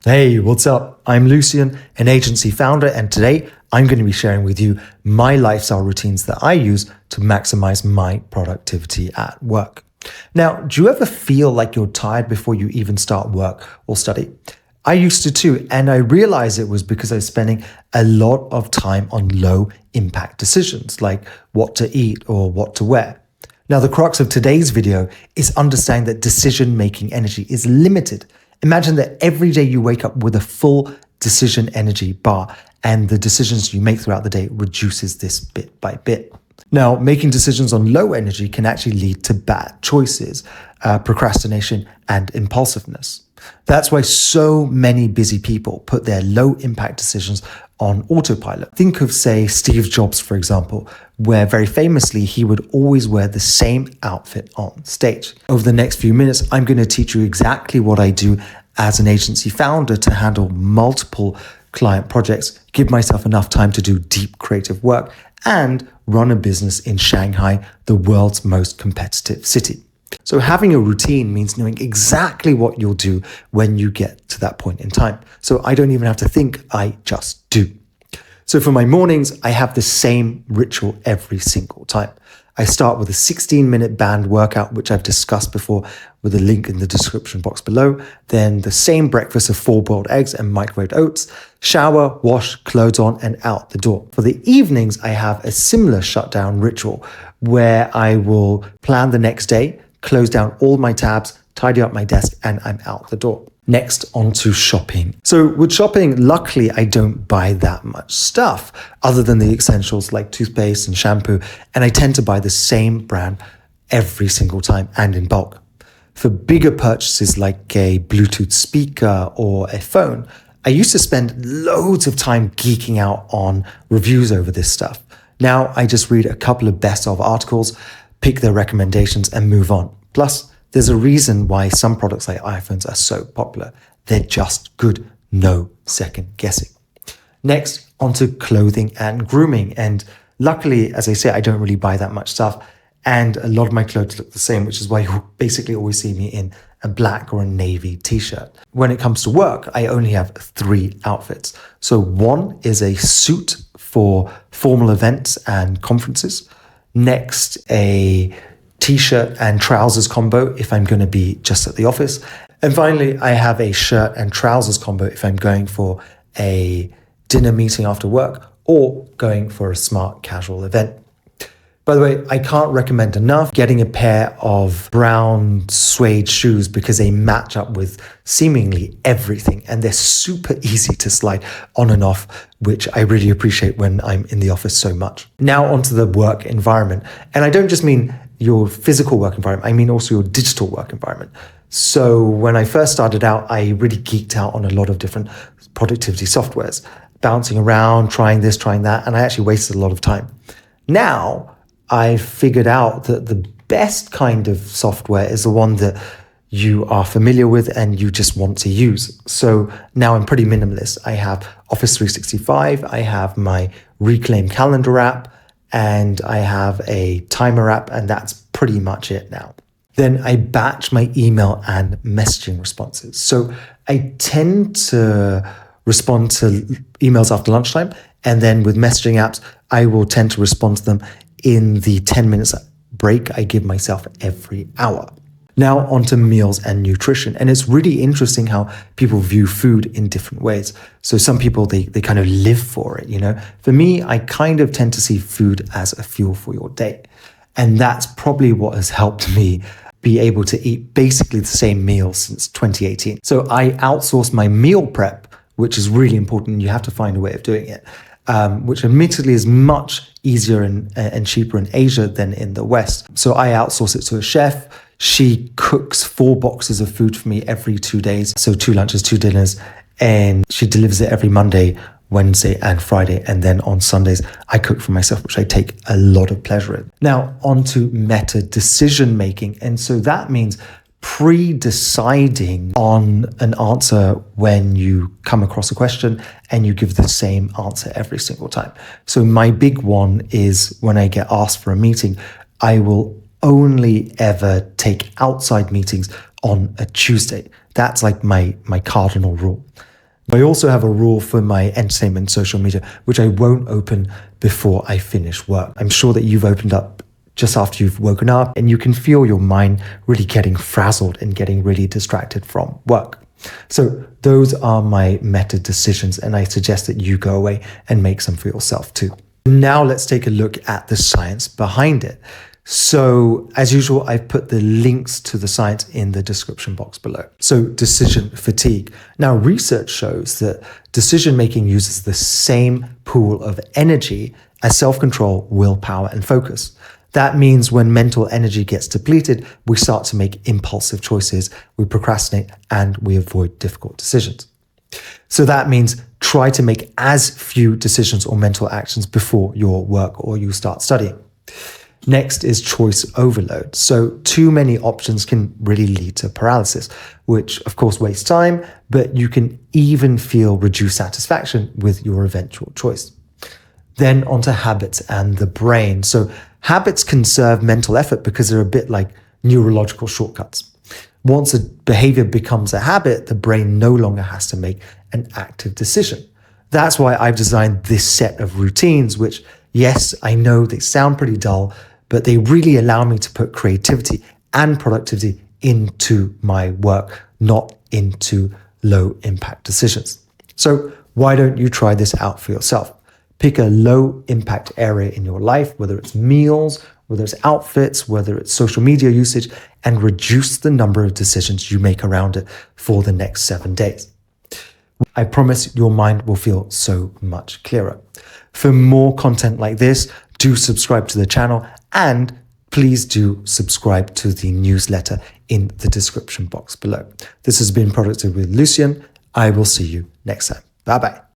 Hey, what's up? I'm Lucian, an agency founder, and today I'm going to be sharing with you my lifestyle routines that I use to maximize my productivity at work. Now, do you ever feel like you're tired before you even start work or study? I used to too, and I realized it was because I was spending a lot of time on low impact decisions like what to eat or what to wear. Now, the crux of today's video is understanding that decision-making energy is limited. Imagine that every day you wake up with a full decision energy bar, and the decisions you make throughout the day reduces this bit by bit. Now, making decisions on low energy can actually lead to bad choices, procrastination, and impulsiveness. That's why so many busy people put their low impact decisions on autopilot. Think of, say, Steve Jobs, for example, where very famously he would always wear the same outfit on stage. Over the next few minutes, I'm going to teach you exactly what I do as an agency founder to handle multiple client projects, give myself enough time to do deep creative work, and run a business in Shanghai, the world's most competitive city. So having a routine means knowing exactly what you'll do when you get to that point in time. So I don't even have to think, I just do. So for my mornings, I have the same ritual every single time. I start with a 16-minute band workout, which I've discussed before with a link in the description box below. Then the same breakfast of 4 boiled eggs and microwaved oats, shower, wash, clothes on, and out the door. For the evenings, I have a similar shutdown ritual where I will plan the next day, close down all my tabs, tidy up my desk, and I'm out the door. Next, on to shopping. So with shopping, luckily, I don't buy that much stuff other than the essentials like toothpaste and shampoo, and I tend to buy the same brand every single time and in bulk. For bigger purchases like a Bluetooth speaker or a phone, I used to spend loads of time geeking out on reviews over this stuff. Now I just read a couple of best-of articles, pick their recommendations, and move on. Plus, there's a reason why some products like iPhones are so popular. They're just good, no second guessing. Next, onto clothing and grooming. And luckily, as I say, I don't really buy that much stuff. And a lot of my clothes look the same, which is why you basically always see me in a black or a navy t-shirt. When it comes to work, I only have 3 outfits. So one is a suit for formal events and conferences. Next, a t-shirt and trousers combo if I'm going to be just at the office. And finally, I have a shirt and trousers combo if I'm going for a dinner meeting after work or going for a smart casual event. By the way, I can't recommend enough getting a pair of brown suede shoes because they match up with seemingly everything and they're super easy to slide on and off, which I really appreciate when I'm in the office so much. Now onto the work environment. And I don't just mean your physical work environment, I mean also your digital work environment. So when I first started out, I really geeked out on a lot of different productivity softwares, bouncing around, trying this, trying that, and I actually wasted a lot of time. Now, I figured out that the best kind of software is the one that you are familiar with and you just want to use. So now I'm pretty minimalist. I have Office 365, I have my Reclaim Calendar app, and I have a timer app, and that's pretty much it now. Then I batch my email and messaging responses. So I tend to respond to emails after lunchtime, and then with messaging apps, I will tend to respond to them in the 10 minutes break I give myself every hour. Now onto meals and nutrition. And it's really interesting how people view food in different ways. So some people, they kind of live for it, you know. For me, I kind of tend to see food as a fuel for your day. And that's probably what has helped me be able to eat basically the same meal since 2018. So I outsource my meal prep, which is really important. You have to find a way of doing it. Which admittedly is much easier and cheaper in Asia than in the West. So I outsource it to a chef. She cooks 4 boxes of food for me every 2 days. So 2 lunches, 2 dinners. And she delivers it every Monday, Wednesday, and Friday. And then on Sundays, I cook for myself, which I take a lot of pleasure in. Now, on to meta decision making. And so that means pre-deciding on an answer when you come across a question and you give the same answer every single time. So my big one is when I get asked for a meeting, I will only ever take outside meetings on a Tuesday. That's like my cardinal rule. I also have a rule for my entertainment social media, which I won't open before I finish work. I'm sure that you've opened up just after you've woken up and you can feel your mind really getting frazzled and getting really distracted from work. So those are my meta decisions, and I suggest that you go away and make some for yourself too. Now let's take a look at the science behind it. So as usual, I've put the links to the science in the description box below. So decision fatigue. Now research shows that decision making uses the same pool of energy as self-control, willpower, and focus. That means when mental energy gets depleted, we start to make impulsive choices, we procrastinate, and we avoid difficult decisions. So that means try to make as few decisions or mental actions before your work or you start studying. Next is choice overload. So too many options can really lead to paralysis, which of course wastes time, but you can even feel reduced satisfaction with your eventual choice. Then onto habits and the brain. So habits conserve mental effort because they're a bit like neurological shortcuts. Once a behavior becomes a habit, the brain no longer has to make an active decision. That's why I've designed this set of routines, which, yes, I know they sound pretty dull, but they really allow me to put creativity and productivity into my work, not into low impact decisions. So why don't you try this out for yourself? Pick a low impact area in your life, whether it's meals, whether it's outfits, whether it's social media usage, and reduce the number of decisions you make around it for the next 7 days. I promise your mind will feel so much clearer. For more content like this, do subscribe to the channel and please do subscribe to the newsletter in the description box below. This has been Productive with Lucian. I will see you next time. Bye-bye.